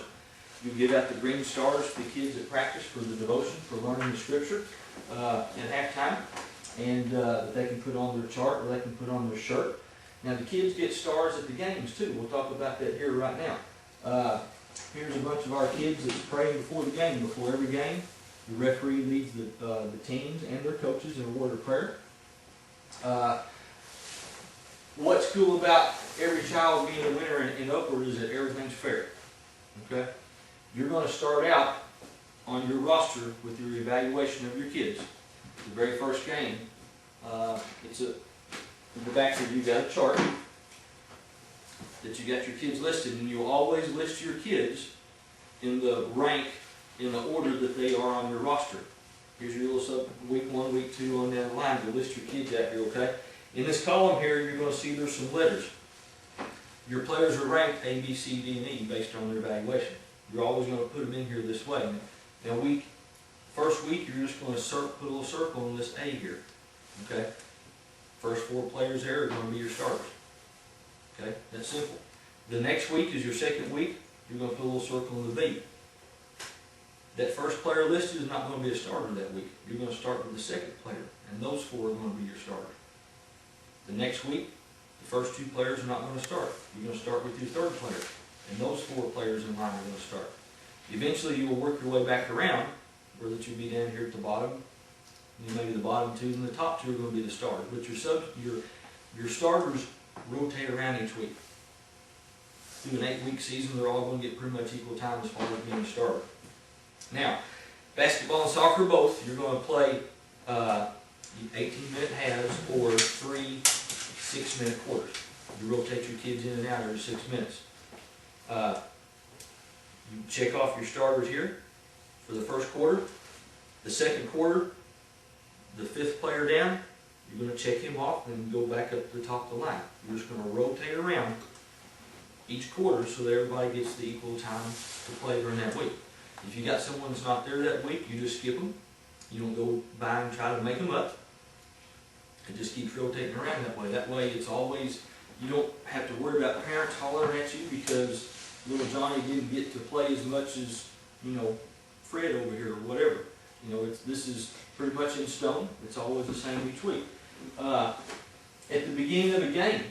You give out the green stars to the kids at practice for the devotion, for learning the scripture at halftime, and that they can put on their chart or they can put on their shirt. Now the kids get stars at the games too. We'll talk about that here right now. Here's a bunch of our kids that's praying before the game. Before every game, the referee leads the teams and their coaches in a word of prayer. What's cool about every child being a winner in Upward is that everything's fair. Okay? You're going to start out on your roster with your evaluation of your kids. The very first game, in the back here, you got a chart that you got your kids listed, and you'll always list your kids in the rank, in the order that they are on your roster. Here's your little week 1, week 2 on down the line. You'll list your kids out here, okay? In this column here, you're going to see there's some letters. Your players are ranked A, B, C, D, and E based on their evaluation. You're always going to put them in here this way. Now, first week, you're just going to put a little circle on this A here, okay? First 4 players there are going to be your starters. Okay, that's simple. The next week is your second week. You're going to put a little circle on the B. That first player listed is not going to be a starter that week. You're going to start with the second player, and those 4 are going to be your starters. The next week, the first 2 players are not going to start. You're going to start with your third player, and those 4 players in line are going to start. Eventually, you will work your way back around, where that you'll be down here at the bottom. Maybe the bottom 2 and the top 2 are going to be the starters. But your starters rotate around each week. Through an 8-week season, they're all going to get pretty much equal time as far as being a starter. Now, basketball and soccer both, you're going to play 18-minute halves or 3 6-minute quarters. You rotate your kids in and out every 6 minutes. You check off your starters here for the first quarter. The second quarter, the 5th player down, you're going to check him off and go back up to the top of the line. You're just going to rotate around each quarter so that everybody gets the equal time to play during that week. If you got someone that's not there that week, you just skip them. You don't go by and try to make them up. It just keeps rotating around that way. That way it's always, you don't have to worry about parents hollering at you because little Johnny didn't get to play as much as, you know, Fred over here or whatever. You know, this is pretty much in stone. It's always the same each week. At the beginning of a game,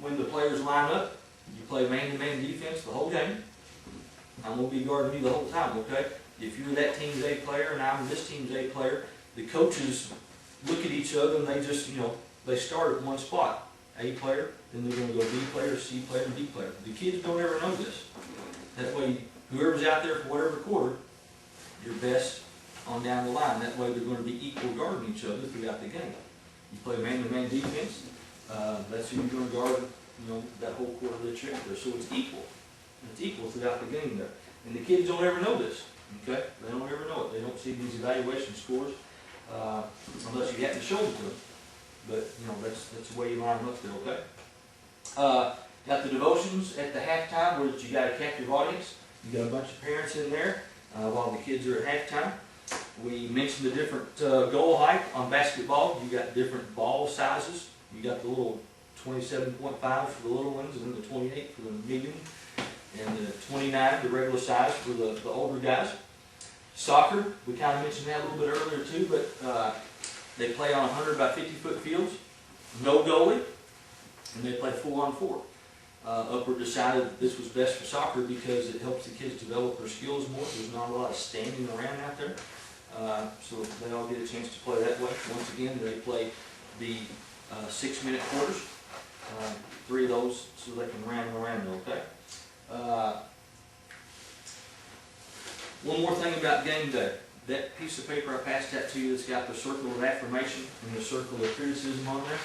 when the players line up, you play man-to-man defense the whole game. I'm going to be guarding you the whole time, okay? If you're that team's A player and I'm this team's A player, the coaches look at each other and they just, you know, they start at one spot. A player, then they're going to go B player, C player, D player. The kids don't ever know this. That way, whoever's out there for whatever quarter, you're best on down the line. That way they're going to be equal guarding each other throughout the game. You play man-to-man defense, that's who you're going to guard, you know, that whole quarter that you're out there. So it's equal. It's equal throughout the game there. And the kids don't ever know this, okay? They don't ever know it. They don't see these evaluation scores unless you have to show them to them. But, you know, that's the way you line them up there, okay? Got the devotions at the halftime where you got a captive audience. You got a bunch of parents in there while the kids are at halftime. We mentioned the different goal height on basketball. You got different ball sizes. You got the little 27.5 for the little ones, and then the 28 for the medium, and the 29, the regular size for the older guys. Soccer, we kind of mentioned that a little bit earlier too, but they play on 100 by 50 foot fields, no goalie, and they play 4-on-4. Upward decided that this was best for soccer because it helps the kids develop their skills more. There's not a lot of standing around out there. So they all get a chance to play that way. Once again, they play the 6-minute quarters. 3 of those so they can ram around, okay? One more thing about game day. That piece of paper I passed out to you that's got the circle of affirmation and the circle of criticism on there.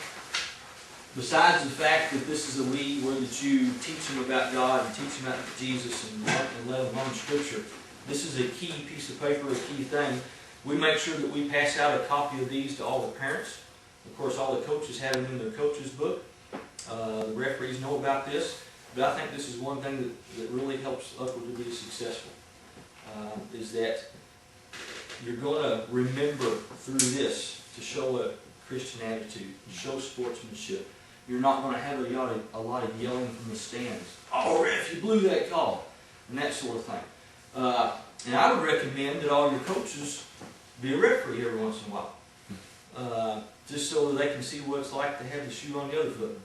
Besides the fact that this is a lead where that you teach them about God and teach them about Jesus and let them learn Scripture, this is a key piece of paper, a key thing. We make sure that we pass out a copy of these to all the parents. Of course, all the coaches have them in their coach's book. The referees know about this. But I think this is one thing that really helps Upward to be successful, is that you're going to remember through this to show a Christian attitude, to show sportsmanship. You're not going to have a lot of yelling from the stands. Oh, ref, you blew that call, and that sort of thing. And I would recommend that all your coaches be a referee every once in a while, just so that they can see what it's like to have the shoe on the other foot.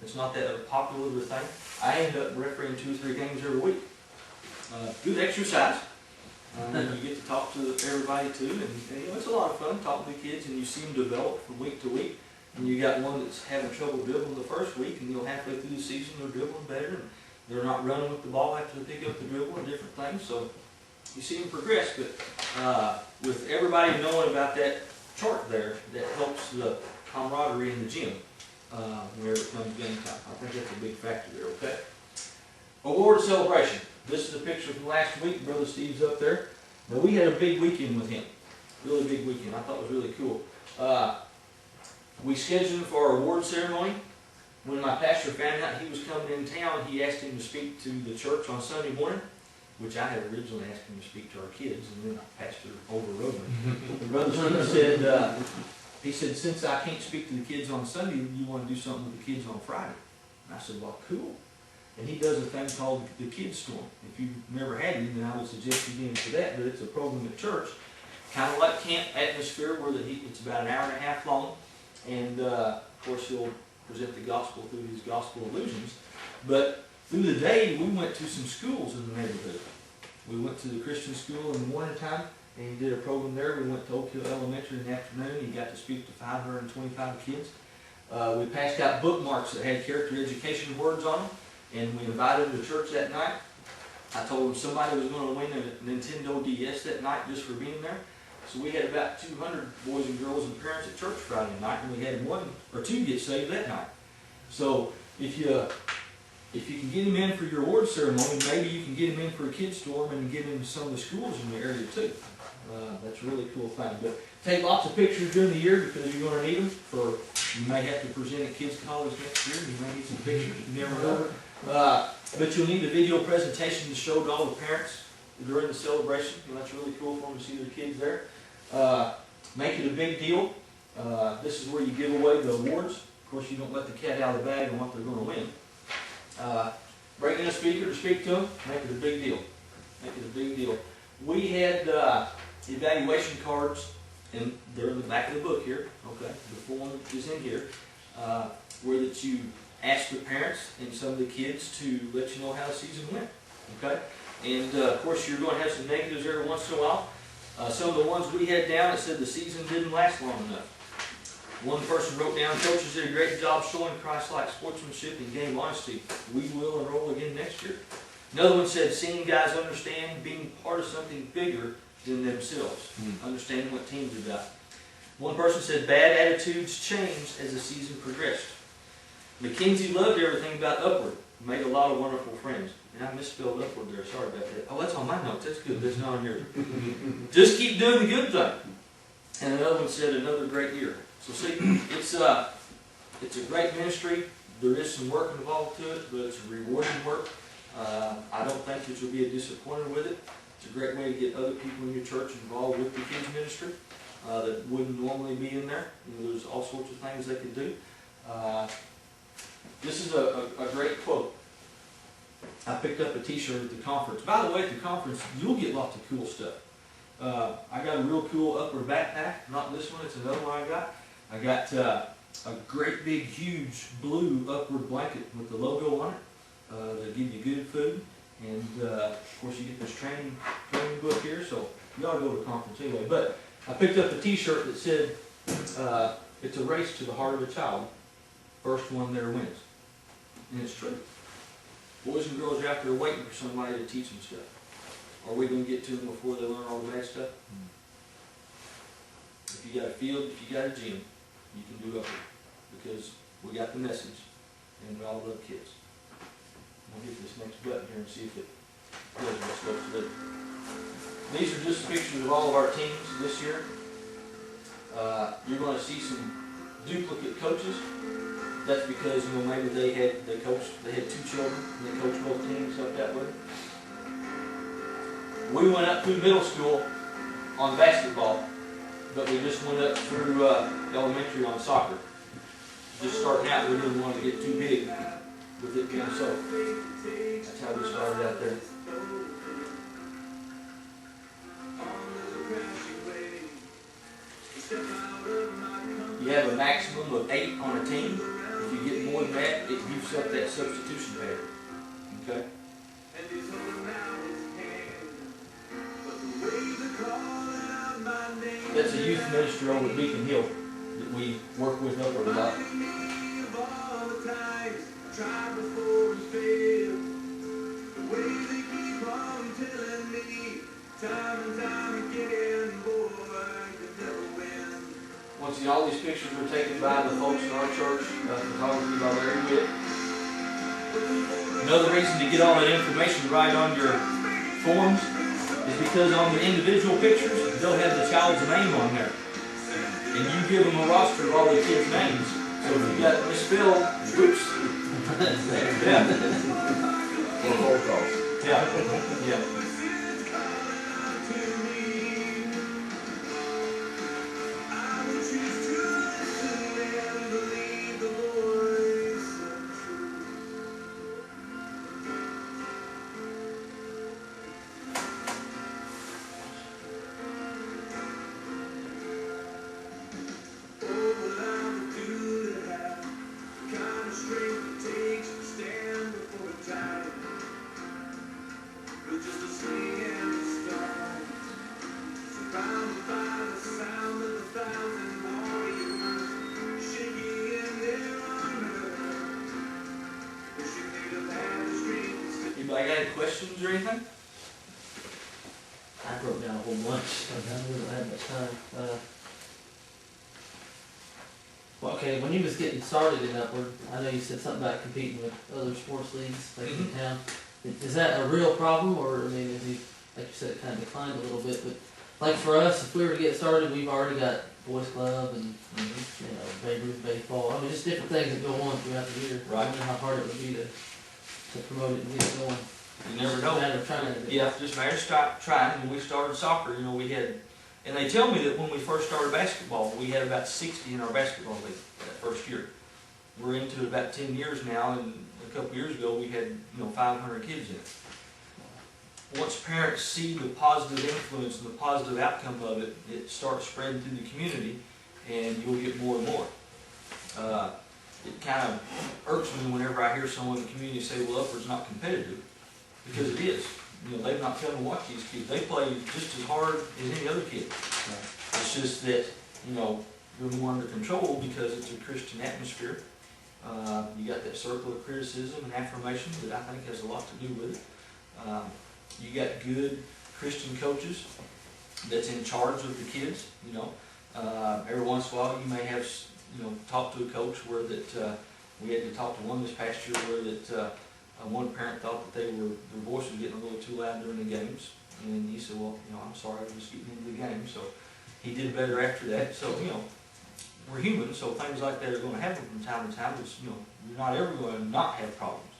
It's not that a popular thing. I end up refereeing 2 or 3 games every week. Good exercise. You get to talk to everybody too, and you know, it's a lot of fun talking to kids, and you see them develop from week to week. And you got one that's having trouble dribbling the first week, and you know, halfway through the season they're dribbling better, and they're not running with the ball after they pick up the dribble and different things. So you see them progress. But with everybody knowing about that chart there, that helps the camaraderie in the gym whenever it comes game time. I think that's a big factor there. Okay. Award celebration. This is a picture from last week. Brother Steve's up there. Now, we had a big weekend with him. Really big weekend. I thought it was really cool. We scheduled him for our award ceremony. When my pastor found out he was coming in town, he asked him to speak to the church on Sunday morning, which I had originally asked him to speak to our kids, and then our pastor overrode me. And Brother Steve said, since I can't speak to the kids on Sunday, you want to do something with the kids on Friday? And I said, well, cool. And he does a thing called the Kids Storm. If you've never had him, then I would suggest you get into that. But it's a program at church, kind of like camp atmosphere, where it's about an hour and a half long. And of course, he'll present the gospel through his gospel allusions. But through the day, we went to some schools in the neighborhood. We went to the Christian school in the morning time, and he did a program there. We went to Oak Hill Elementary in the afternoon. He got to speak to 525 kids. We passed out bookmarks that had character education words on them. And we invited him to church that night. I told him somebody was going to win a Nintendo DS that night just for being there. So we had about 200 boys and girls and parents at church Friday night, and we had 1 or 2 get saved that night. So if you can get him in for your award ceremony, maybe you can get him in for a kids storm and get him to some of the schools in the area too. That's a really cool thing. But take lots of pictures during the year because you're going to need them. You may have to present at kids' college next year. You may need some pictures. You never know. But you'll need a video presentation to show to all the parents during the celebration. That's really cool for them to see their kids there. Make it a big deal. This is where you give away the awards. Of course, you don't let the cat out of the bag on what they're going to win. Bring in a speaker to speak to them. Make it a big deal. Make it a big deal. We had evaluation cards, and they're in the back of the book here. Okay, the form is in here, where that you ask the parents and some of the kids to let you know how the season went. Okay, and of course you're going to have some negatives every once in a while. Some of the ones we had down, it said the season didn't last long enough. One person wrote down, coaches did a great job showing Christ-like sportsmanship and game honesty. We will enroll again next year. Another one said, seeing guys understand being part of something bigger than themselves. Understanding what team's about. One person said, bad attitudes changed as the season progressed. Mackenzie loved everything about Upward. Made a lot of wonderful friends. And I misspelled Upward there, sorry about that. Oh, that's on my notes, that's good, that's not on yours. Just keep doing the good thing. And another one said, another great year. So see, it's a great ministry. There is some work involved to it, but it's a rewarding work. I don't think that you'll be disappointed with it. It's a great way to get other people in your church involved with the kids ministry that wouldn't normally be in there. You know, there's all sorts of things they can do. This is a great quote. I picked up a t-shirt at the conference. By the way, at the conference, you'll get lots of cool stuff. I got a real cool Upward backpack. Not this one, it's another one I got. I got a great big huge blue Upward blanket with the logo on it. They give you good food, and of course you get this training book here, so you ought to go to a conference anyway. But I picked up a t-shirt that said, it's a race to the heart of a child. First one there wins. And it's true. Boys and girls are out there waiting for somebody to teach them stuff. Are we going to get to them before they learn all the bad stuff? If you got a field, if you got a gym, you can do Upward, because we got the message, and we all love kids. I'll get this next button here and see if it does what it's supposed to do. These are just pictures of all of our teams this year. You're going to see some duplicate coaches. That's because, you know, maybe they had two children and they coached both teams up that way. We went up through middle school on basketball, but we just went up through elementary on soccer. Just starting out, we didn't want to get too big with it being so. That's how we started out there. You have a maximum of 8 on a team. If you get more than that, it uses up that substitution pattern. Okay? That's a youth ministry over at Beacon Hill that we work with up a lot. Once again, all these pictures were taken by the folks in our church, photography by Larry Witt. Another reason to get all that information right on your forms is because on the individual pictures, they'll have the child's name on there. And you give them a roster of all the kids' names. So if you got misspelled, whoops. Yeah. Or roll calls. Yeah. Yeah. Anybody got any questions or anything? I wrote down a whole bunch. We don't have much time. Well, okay, when you was getting started in Upward, I know you said something about competing with other sports leagues like in town. Is that a real problem, or I mean, is he, like you said, it kind of declined a little bit? But like for us, if we were to get started, we've already got boys club and you know, Babe Ruth baseball. I mean, just different things that go on throughout the year. Right. I don't know how hard it would be to to promote it and get it going. You never know. Matter of trying to. Yeah, just matter of trying. When we started soccer, we had, and they tell me that when we first started basketball, we had about 60 in our basketball league that first year. We're into about 10 years now, and a couple years ago we had 500 kids in it. Once parents see the positive influence and the positive outcome of it, it starts spreading through the community, and you'll get more and more. It kind of irks me whenever I hear someone in the community say, well, Upward's not competitive, because it is. They've not come to watch these kids. They play just as hard as any other kid. It's just that, they're more under control because it's a Christian atmosphere. You got that circle of criticism and affirmation that I think has a lot to do with it. You got good Christian coaches that's in charge of the kids. Every once in a while you may have talked to a coach where that we had to talk to one this past year where that one parent thought that their voice was getting a little too loud during the games, and he said, well, I'm sorry, I was just getting into the game. So he did better after that. So we're human, so things like that are going to happen from time to time. It's, you're not ever going to not have problems.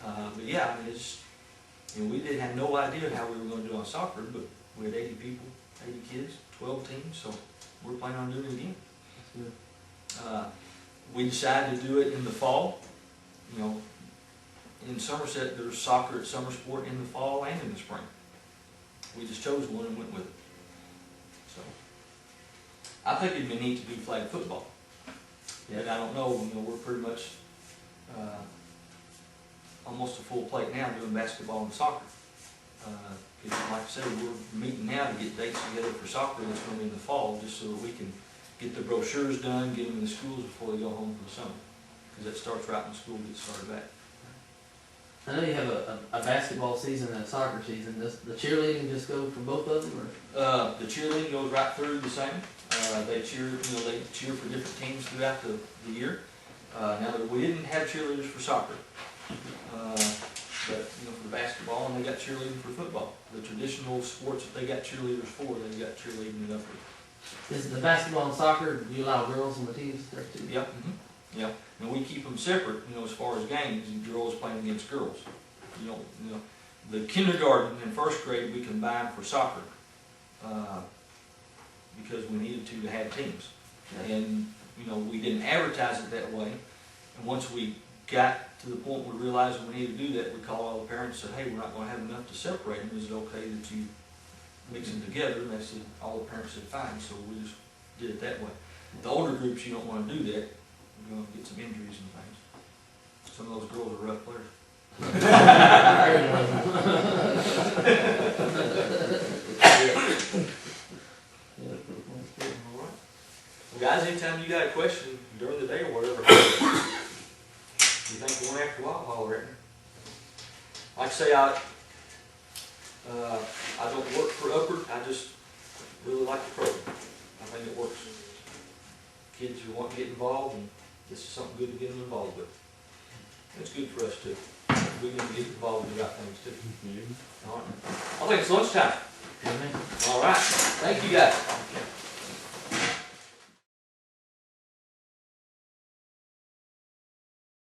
But yeah, I mean, we didn't have no idea how we were going to do on soccer, but we had 80 people, 80 kids, 12 teams, so we're planning on doing it again. We decided to do it in the fall. In Somerset, there's soccer at Summer Sport in the fall and in the spring. We just chose one and went with it. So I think it'd be neat to do flag football. But I don't know, we're pretty much almost a full plate now doing basketball and soccer. Because like I said, we're meeting now to get dates together for soccer that's going to be in the fall, just so that we can get the brochures done, get them in the schools before they go home for the summer. Because that starts right when school gets started back. I know you have a basketball season and a soccer season. Does the cheerleading just go for both of them, or? The cheerleading goes right through the same. They cheer, they cheer for different teams throughout the year. Now we didn't have cheerleaders for soccer, but for basketball, and they got cheerleading for football. The traditional sports that they got cheerleaders for, they got cheerleading in Upward. Is the basketball and soccer, do you allow girls on the teams there too? Yep. Yeah, and we keep them separate, as far as games, girls playing against girls. The kindergarten and first grade we combined for soccer because we needed to have teams. And, we didn't advertise it that way. And once we got to the point where we realized we needed to do that, we called all the parents and said, hey, we're not going to have enough to separate them. Is it okay that you mix them together? And they said, all the parents said, fine. So we just did it that way. The older groups, you don't want to do that. You're going to get some injuries and things. Some of those girls are rough players. Well, guys, anytime you got a question during the day or whatever, you think one after a while, holler at me. Like I say, I don't work for Upward. I just really like the program. I think it works. Kids who want to get involved, and this is something good to get them involved with. It's good for us too. We need to get involved in the right things too. All right. I think it's lunchtime. All right. Thank you guys.